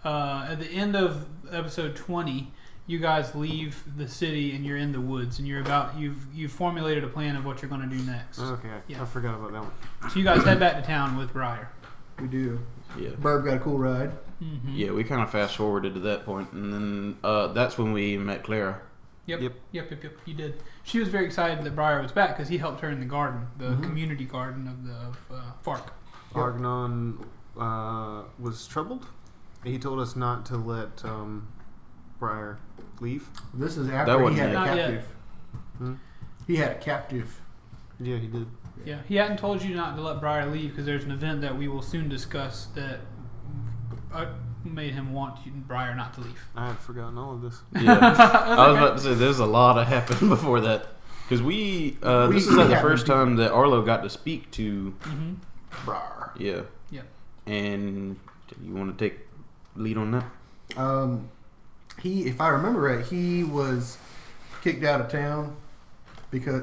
at the end of episode 20, you guys leave the city and you're in the woods and you've formulated a plan of what you're going to do next. Okay, Yeah. I forgot about that one. So you guys head back to town with Briar. We do. Yeah. Bird got a cool ride. Mm-hmm. Yeah, we kind of fast forwarded to that point, and then that's when we met Clara. Yep. Yep. You did. She was very excited that Briar was back because he helped her in the garden, the community garden of Fark. Argnon was troubled. He told us not to let Briar leave. This is That after he wasn't had a Not yet. captive. Hmm? He had a captive Yeah, he did. Yeah, he hadn't told you not to let Briar leave because there's an event that we will soon discuss that made him want Briar not to leave. I had forgotten all of this. Yeah, I was about to say there's a lot that happened before that because this is like the first time that Arlo got to speak to Briar. Yeah. Yeah. And you want to take lead on that? If I remember right, he was kicked out of town because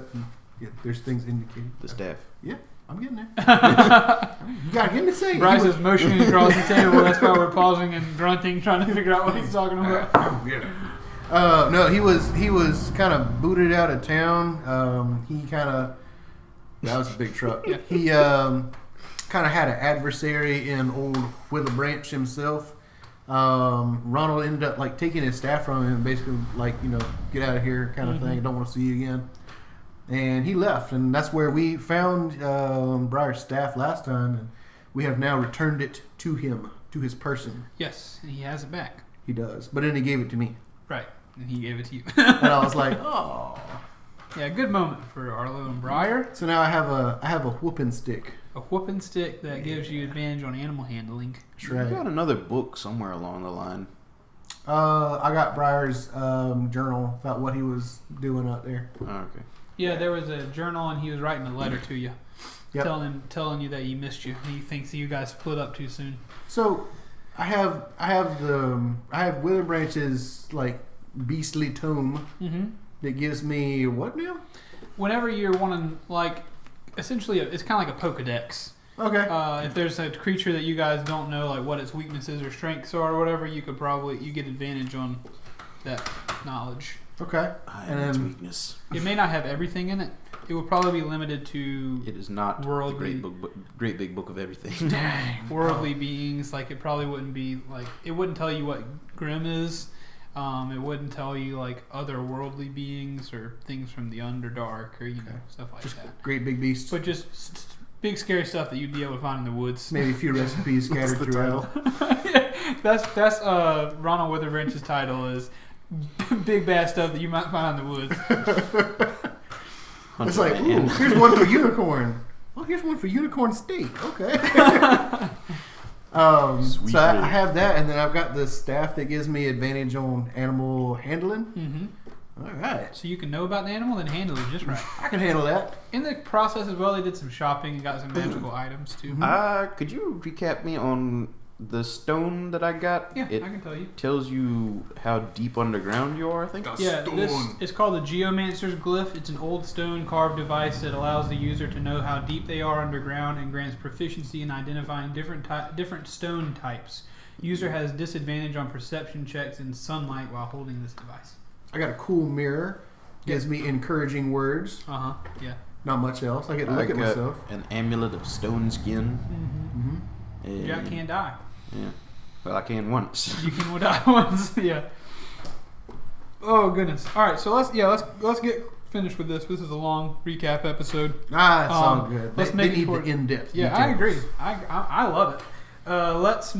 there's things indicated. The staff. Yeah, I'm getting there. You gotta get me saying. Bryce is motioning across the table. That's why we're pausing and grunting, trying to figure out what he's talking about. Yeah. No, he was kind of booted out of town. That was a big truck. Yeah. He kind of had an adversary in old Wither Branch himself. Ronald ended up like taking his staff from him and basically like, get out of here kind of thing. I don't want to see you again. And he left, and that's where we found Briar's staff last time, and we have now returned it to him, to his person. Yes, and he has it back. He does, but then he gave it to me. Right, and he gave it to you. And I was like, oh. Yeah, good moment for Arlo and Briar. So now I have a whooping stick. A whooping stick that gives you advantage on animal handling. That's right. You got another book somewhere along the line. I got Briar's journal about what he was doing out there. Oh, okay. Yeah, there was a journal, and he was writing a letter to you, Yep. telling you that he missed you. He thinks you guys split up too soon. So I have Wither Branch's like beastly tome that gives me what now? Whenever you're wanting, like, essentially, it's kind of like a Pokedex. Okay. If there's a creature that you guys don't know, like what its weaknesses or strengths are or whatever, you get advantage on that knowledge. Okay. And its weakness. It may not have everything in it. It would probably be limited to It is not worldly, the great big book of everything. worldly beings. Like, it probably wouldn't be like, it wouldn't tell you what Grim is. It wouldn't tell you like other worldly beings or things from the Underdark or stuff like that. Great big beasts. But just big scary stuff that you'd be able to find in the woods. Maybe a few recipes scattered throughout. That's Ronald Witherbranch's title is big bad stuff that you might find in the woods. It's like, ooh, here's one for unicorn. Oh, here's one for unicorn steak. Okay. So I have that, and then I've got the staff that gives me advantage on animal handling. All right. So you can know about the animal and handle it just right. I can handle that. In the process as well, they did some shopping and got some magical items too. Could you recap me on the stone that I got? Yeah, it I can tell you. Tells you how deep underground you are, I think. Yeah, this is called the Geomancer's Glyph. It's an old stone carved device that allows the user to know how deep they are underground and grants proficiency in identifying different stone types. User has disadvantage on perception checks in sunlight while holding this device. I got a cool mirror. Gives me encouraging words. Yeah. Not much else. I get to look at got myself. an amulet of stone skin. And Jack can't die. Yeah. Well, I can once. You can die once. Yeah. Oh goodness. All right. So let's get finished with this. This is a long recap episode. It's all good. Let's they make need it the in-depth. Yeah, details. I agree. I love it. Let's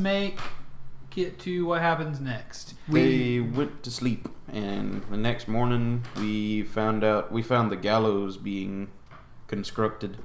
get to what happens next. We went to sleep, and the next morning we found the gallows being constructed,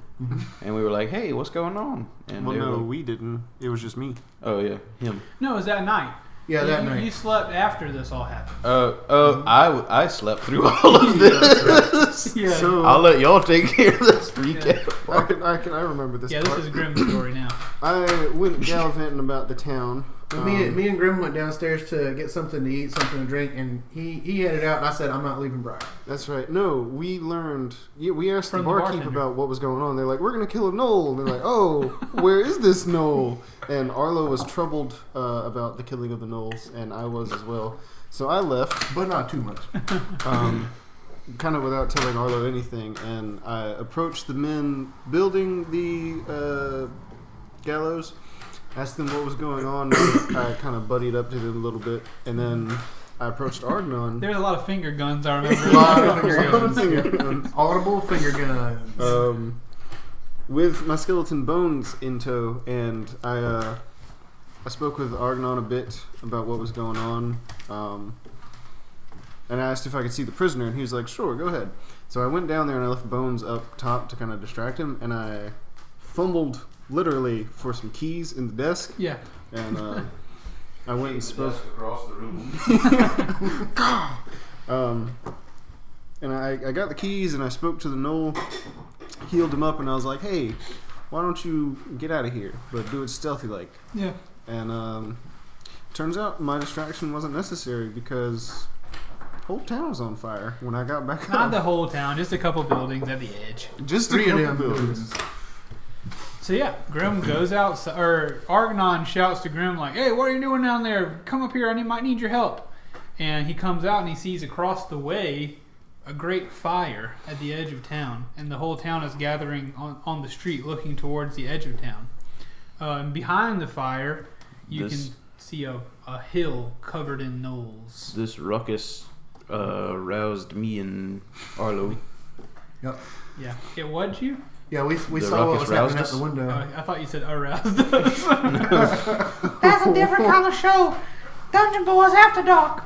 and we were like, "Hey, what's going on?" And Well, they were no, like, we didn't. It was just me. "Oh yeah, him." No, it was that night. Yeah, that night. You slept after this all happened. I slept through all of this. Yeah. So I'll let y'all take care of this recap. I remember this. Yeah, this part. is Grim's story now. I went gallivanting about the town. Me and Grim went downstairs to get something to eat, something to drink, and he headed out, and I said, I'm not leaving Briar. That's right. No, we learned. Yeah, we asked From the the barkeep bartender. about what was going on. They're like, "We're gonna kill a gnoll." And they're like, "Oh, where is this gnoll?" And Arlo was troubled about the killing of the gnolls, and I was as well. So I left, But not too much. kind of without telling Arlo anything, and I approached the men building the gallows. Asked them what was going on. I kind of buddied up to them a little bit, and then I approached Argnon. There's a lot of finger guns, I remember. A lot of finger guns. Audible finger guns. With my skeleton bones in tow, and I spoke with Argnon a bit about what was going on. and I asked if I could see the prisoner, and he was like, "Sure, go ahead." So I went down there and I left Bones up top to kind of distract him, and I fumbled literally for some keys in the desk. Yeah. And I went and spoke across the room. And I got the keys and I spoke to the gnoll, healed him up, and I was like, "Hey, why don't you get out of here, but do it stealthy like?" Yeah. And turns out my distraction wasn't necessary because the whole town was on fire when I got back Not up. the whole town, just a couple buildings at the edge. Just Three of a them couple buildings. So yeah, Grim goes out, or Argnon shouts to Grim like, "Hey, what are you doing down there? Come up here, might need your help." And he comes out and he sees across the way a great fire at the edge of town, and the whole town is gathering on the street looking towards the edge of town. And behind the fire, you can see a hill covered in knolls. This ruckus roused me and Arlo. Yep. Yeah. It what you? Yeah, we The saw what ruckus was happening roused out us? the window. I thought you said aroused. That's a different kind of show. Dungeon Boys After Dark.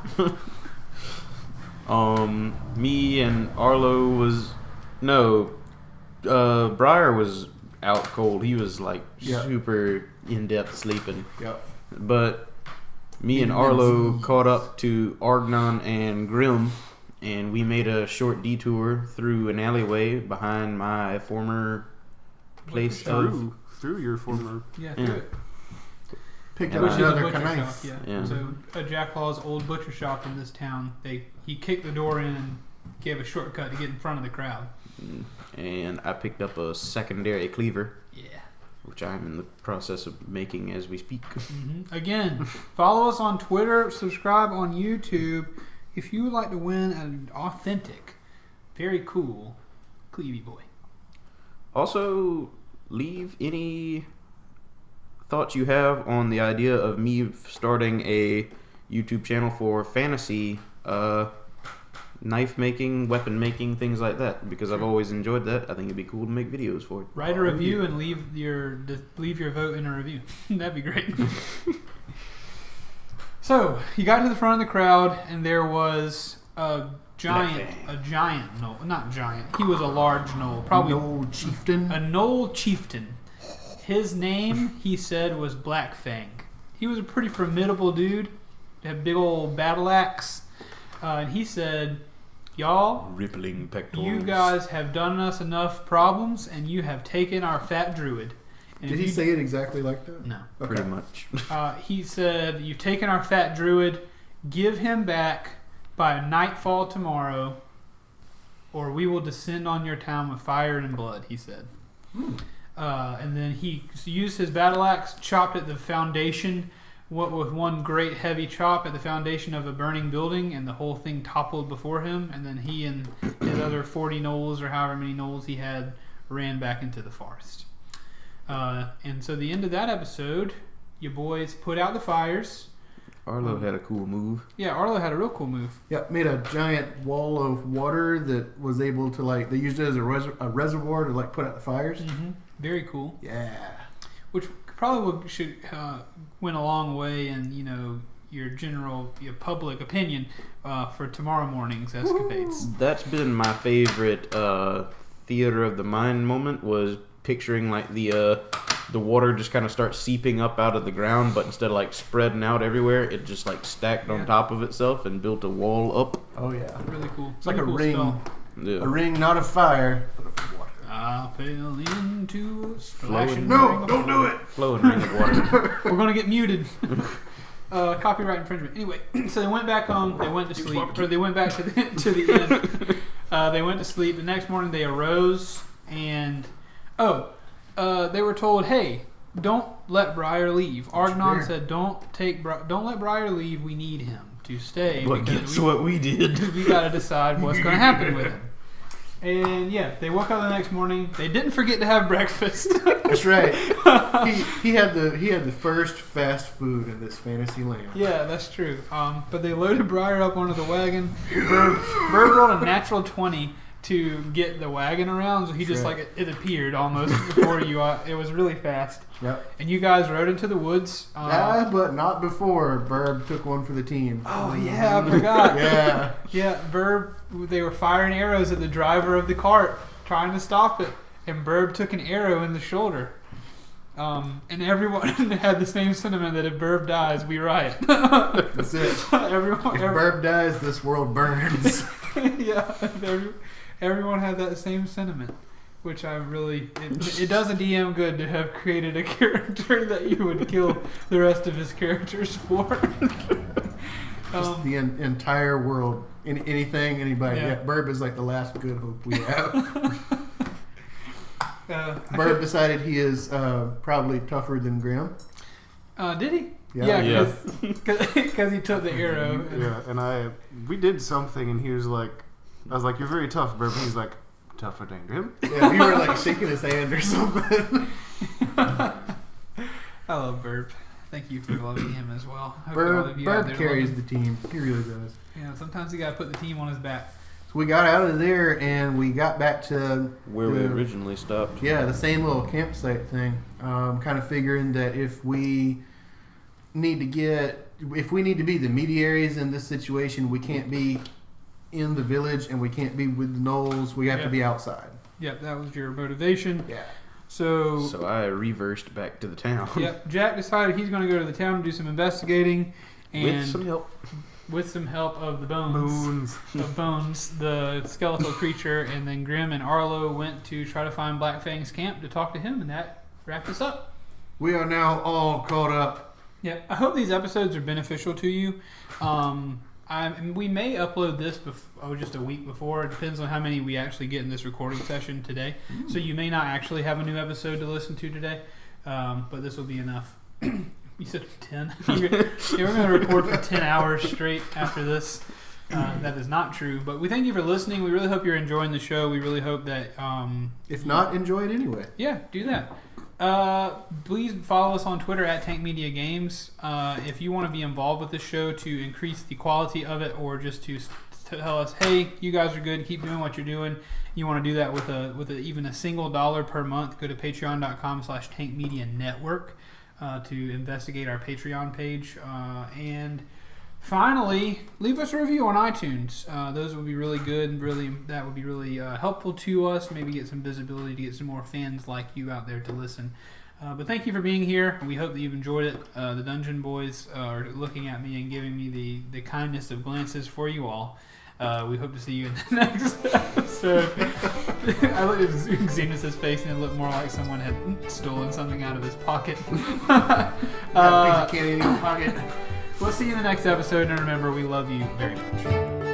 Me and Arlo was Briar was out cold. He was like super in depth sleeping. Yep. But me and Arlo caught up to Argnon and Grim, and we made a short detour through an alleyway behind my former place of. Through your former. Yeah, Yeah. through it. Picked Yeah, up Which is a another butcher knife. shop, Yeah. So a Jacklaw's old butcher shop in this town. He kicked the door in and gave a shortcut to get in front of the crowd. And I picked up a secondary cleaver, Yeah. which I'm in the process of making as we speak. Again, follow us on Twitter, subscribe on YouTube if you would like to win an authentic, very cool Cleavy Boy. Also, leave any thoughts you have on the idea of me starting a YouTube channel for fantasy knife making, weapon making, things like that, because I've always enjoyed that. I think it'd be cool to make videos for it. Write a review and leave your vote in a review. That'd be great. So you got to the front of the crowd, and there was a giant gnoll. Not giant. He was a large gnoll, probably Gnoll chieftain. a gnoll chieftain. His name, he said, was Black Fang. He was a pretty formidable dude. Had a big old battle axe, and he said, "Y'all, Rippling pectorals. you guys have done us enough problems, and you have taken our fat druid." And Did if he you- say it exactly like that? No. Pretty much. He said, "You've taken our fat druid. Give him back by nightfall tomorrow, or we will descend on your town with fire and blood," he said. And then he used his battle axe, chopped at the foundation with one great heavy chop at the foundation of a burning building, and the whole thing toppled before him. And then he and his other 40 gnolls, or however many gnolls he had, ran back into the forest. And so the end of that episode, you boys put out the fires. Arlo had a cool move. Yeah, Arlo had a real cool move. Yep, made a giant wall of water that was able to, like, they used it as a reservoir to, like, put out the fires. Very cool. Yeah. Which probably should went a long way in your public opinion for tomorrow morning's escapades. That's been my favorite theater of the mind moment, was picturing like the water just kind of starts seeping up out of the ground, but instead of like spreading out everywhere, it just like stacked on top of itself and built a wall up. Oh, yeah. Really cool. It's like Really a cool ring. spell. Yeah. A ring, not of fire, but of water. I fell into a splashing Flowing. ring No, of don't do water. it! Flowing ring of water. We're gonna get muted. Copyright infringement. Anyway, so they went back home. They went to sleep, or they went back to the inn. They went to sleep. The next morning, they arose and they were told, "Hey, don't let Briar leave." Argnon said, "Don't let Briar leave. We need him to stay." But because guess what we did? we got to decide what's going to happen with him. And yeah, they woke up the next morning. They didn't forget to have breakfast. That's right. He had the first fast food in this fantasy land. Yeah, that's true. But they loaded Briar up onto the wagon. Bird rolled a natural 20, to get the wagon around. So he just like it appeared almost before you. It was really fast. Yep. And you guys rode into the woods. But not before Burb took one for the team. Oh yeah, I forgot. Yeah. Burb. They were firing arrows at the driver of the cart, trying to stop it, and Burb took an arrow in the shoulder. And everyone had the same sentiment that if Burb dies, we riot. That's it. If Burb dies, this world burns. Yeah, everyone had that same sentiment, which I really... It does a DM good to have created a character that you would kill the rest of his characters for. Just the entire world. Anything, anybody. Yeah. Burb is like the last good hope we have. Burb decided he is probably tougher than Grim. Did he? Yeah, because he took the arrow. And we did something, and he was like, I was like, you're very tough, Burb. And he's like, tougher than Grim? Yeah, we were like shaking his hand or something. I love Burb. Thank you for loving him as well. Burb carries the team. He really does. Yeah, sometimes you gotta put the team on his back. So we got out of there and we got back to where we originally stopped. Yeah, the same little campsite thing. Kind of figuring that if we need to be the mediaries in this situation, we can't be in the village and we can't be with the gnolls. We have to be outside. Yep, that was your motivation. Yeah. So I reversed back to the town. Yep, Jack decided he's going to go to the town and do some investigating. And with some help of the Bones, the skeletal creature, and then Grim and Arlo went to try to find Black Fang's camp to talk to him, and that wrapped us up. We are now all caught up. Yeah, I hope these episodes are beneficial to you. We may upload this just a week before. It depends on how many we actually get in this recording session today. So you may not actually have a new episode to listen to today, but this will be enough. You said 10? We're going to record for 10 hours straight after this. That is not true. But we thank you for listening. We really hope you're enjoying the show. We really hope that... if not, enjoy it anyway. Yeah, do that. Please follow us on Twitter at Tank Media Games. If you want to be involved with this show to increase the quality of it, or just to tell us, hey, you guys are good, keep doing what you're doing. You want to do that with even a single $1 per month, go to patreon.com/tankmedianetwork to investigate our Patreon page. And finally, leave us a review on iTunes. Those would be really good. That would be really helpful to us. Maybe get some visibility to get some more fans like you out there to listen. But thank you for being here. We hope that you've enjoyed it. The Dungeon Boys are looking at me and giving me the kindness of glances for you all. We hope to see you in the next episode. I looked at Zenas' face and it looked more like someone had stolen something out of his pocket. Got a piece of candy in his pocket. We'll see you in the next episode, and remember, we love you very much.